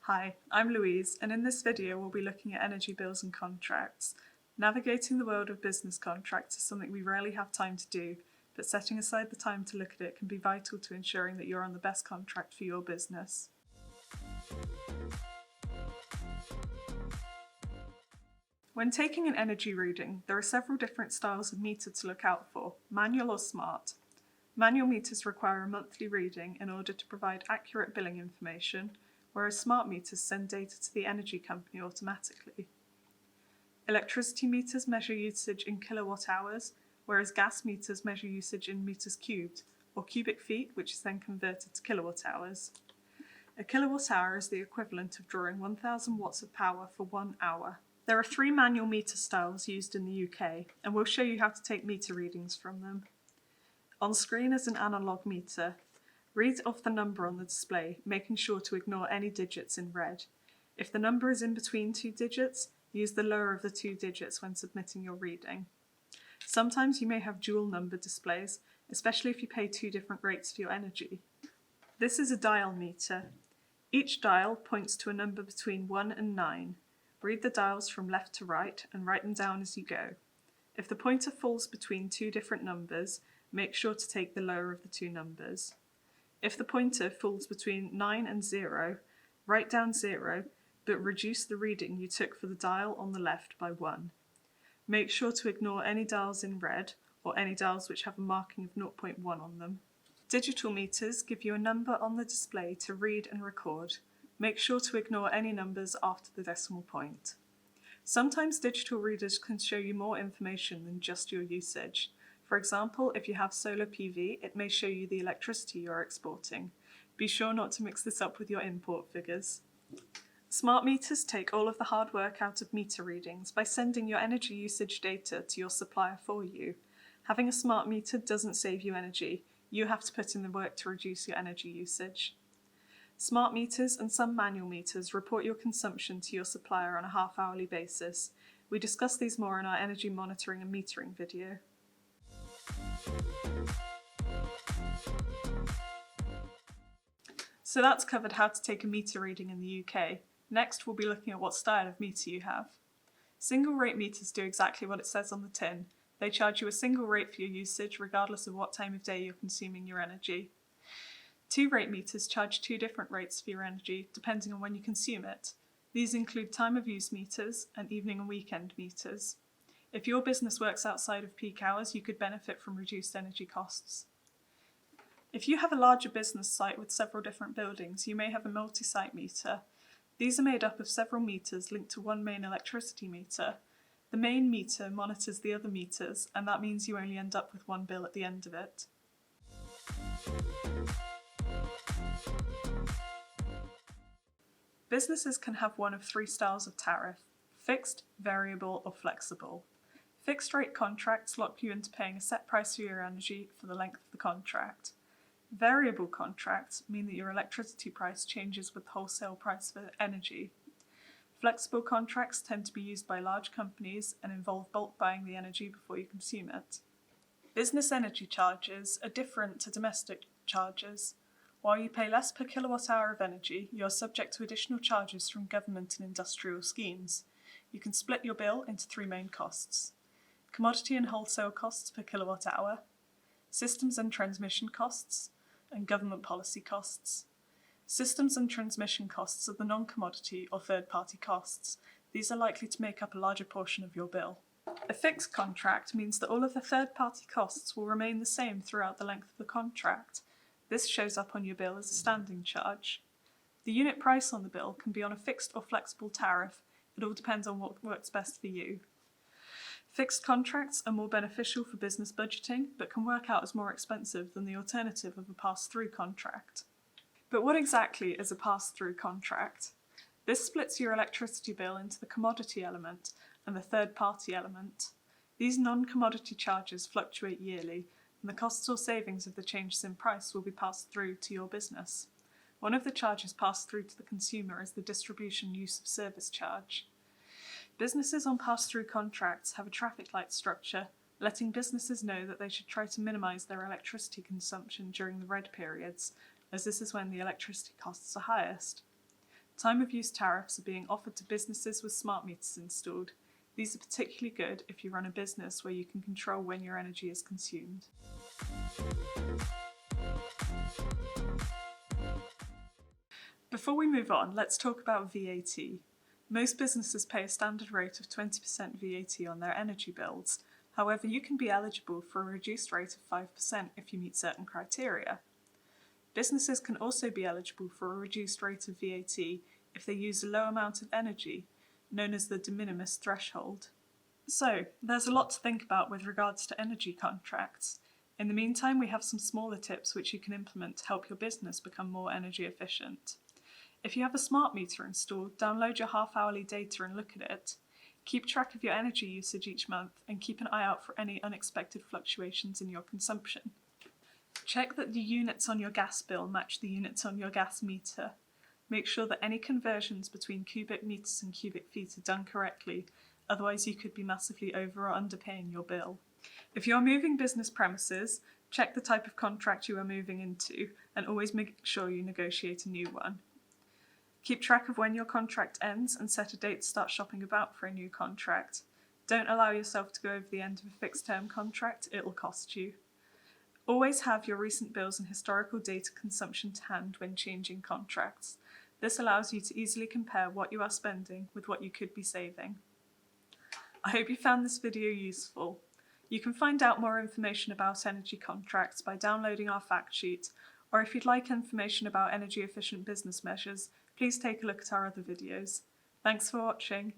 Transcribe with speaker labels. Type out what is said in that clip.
Speaker 1: Hi, I'm Louise, and in this video we'll be looking at energy bills and contracts. Navigating the world of business contracts is something we rarely have time to do, but setting aside the time to look at it can be vital to ensuring that you're on the best contract for your business. When taking an energy reading, there are several different styles of meter to look out for, manual or smart. Manual meters require a monthly reading in order to provide accurate billing information, whereas smart meters send data to the energy company automatically. Electricity meters measure usage in kilowatt hours, whereas gas meters measure usage in meters cubed, or cubic feet, which is then converted to kilowatt hours. A kilowatt hour is the equivalent of drawing 1,000 watts of power for 1 hour. There are 3 manual meter styles used in the UK, and we'll show you how to take meter readings from them. On screen is an analog meter. Read off the number on the display, making sure to ignore any digits in red. If the number is in between 2 digits, use the lower of the 2 digits when submitting your reading. Sometimes you may have dual number displays, especially if you pay 2 different rates for your energy. This is a dial meter. Each dial points to a number between 1 and 9. Read the dials from left to right and write them down as you go. If the pointer falls between 2 different numbers, make sure to take the lower of the 2 numbers. If the pointer falls between 9 and 0, write down 0, but reduce the reading you took for the dial on the left by 1. Make sure to ignore any dials in red or any dials which have a marking of 0.1 on them. Digital meters give you a number on the display to read and record. Make sure to ignore any numbers after the decimal point. Sometimes digital readers can show you more information than just your usage. For example, if you have solar PV, it may show you the electricity you're exporting. Be sure not to mix this up with your import figures. Smart meters take all of the hard work out of meter readings by sending your energy usage data to your supplier for you. Having a smart meter doesn't save you energy. You have to put in the work to reduce your energy usage. Smart meters and some manual meters report your consumption to your supplier on a half-hourly basis. We discuss these more in our energy monitoring and metering video. So that's covered how to take a meter reading in the UK. Next, we'll be looking at what style of meter you have. Single rate meters do exactly what it says on the tin. They charge you a single rate for your usage regardless of what time of day you're consuming your energy. 2 rate meters charge 2 different rates for your energy depending on when you consume it. These include time of use meters and evening and weekend meters. If your business works outside of peak hours, you could benefit from reduced energy costs. If you have a larger business site with several different buildings, you may have a multi-site meter. These are made up of several meters linked to one main electricity meter. The main meter monitors the other meters, and that means you only end up with one bill at the end of it. Businesses can have one of 3 styles of tariff: fixed, variable, or flexible. Fixed rate contracts lock you into paying a set price for your energy for the length of the contract. Variable contracts mean that your electricity price changes with the wholesale price for energy. Flexible contracts tend to be used by large companies and involve bulk buying the energy before you consume it. Business energy charges are different to domestic charges. While you pay less per kilowatt hour of energy, you are subject to additional charges from government and industrial schemes. You can split your bill into 3 main costs: commodity and wholesale costs per kilowatt hour, systems and transmission costs, and government policy costs. Systems and transmission costs are the non-commodity or third-party costs. These are likely to make up a larger portion of your bill. A fixed contract means that all of the third-party costs will remain the same throughout the length of the contract. This shows up on your bill as a standing charge. The unit price on the bill can be on a fixed or flexible tariff. It all depends on what works best for you. Fixed contracts are more beneficial for business budgeting, but can work out as more expensive than the alternative of a pass-through contract. But what exactly is a pass-through contract? This splits your electricity bill into the commodity element and the third-party element. These non-commodity charges fluctuate yearly, and the costs or savings of the changes in price will be passed through to your business. One of the charges passed through to the consumer is the distribution use of service charge. Businesses on pass-through contracts have a traffic light structure, letting businesses know that they should try to minimise their electricity consumption during the red periods, as this is when the electricity costs are highest. time of use tariffs are being offered to businesses with smart meters installed. These are particularly good if you run a business where you can control when your energy is consumed. Before we move on, let's talk about VAT. Most businesses pay a standard rate of 20% VAT on their energy bills. However, you can be eligible for a reduced rate of 5% if you meet certain criteria. Businesses can also be eligible for a reduced rate of VAT if they use a low amount of energy, known as the de minimis threshold. So, there's a lot to think about with regards to energy contracts. In the meantime, we have some smaller tips which you can implement to help your business become more energy efficient. If you have a smart meter installed, download your half-hourly data and look at it. Keep track of your energy usage each month and keep an eye out for any unexpected fluctuations in your consumption. Check that the units on your gas bill match the units on your gas meter. Make sure that any conversions between cubic meters and cubic feet are done correctly, otherwise you could be massively over or underpaying your bill. If you're moving business premises, check the type of contract you are moving into and always make sure you negotiate a new one. Keep track of when your contract ends and set a date to start shopping about for a new contract. Don't allow yourself to go over the end of a fixed term contract, it'll cost you. Always have your recent bills and historical data consumption to hand when changing contracts. This allows you to easily compare what you are spending with what you could be saving. I hope you found this video useful. You can find out more information about energy contracts by downloading our fact sheet, or if you'd like information about energy efficient business measures, please take a look at our other videos. Thanks for watching.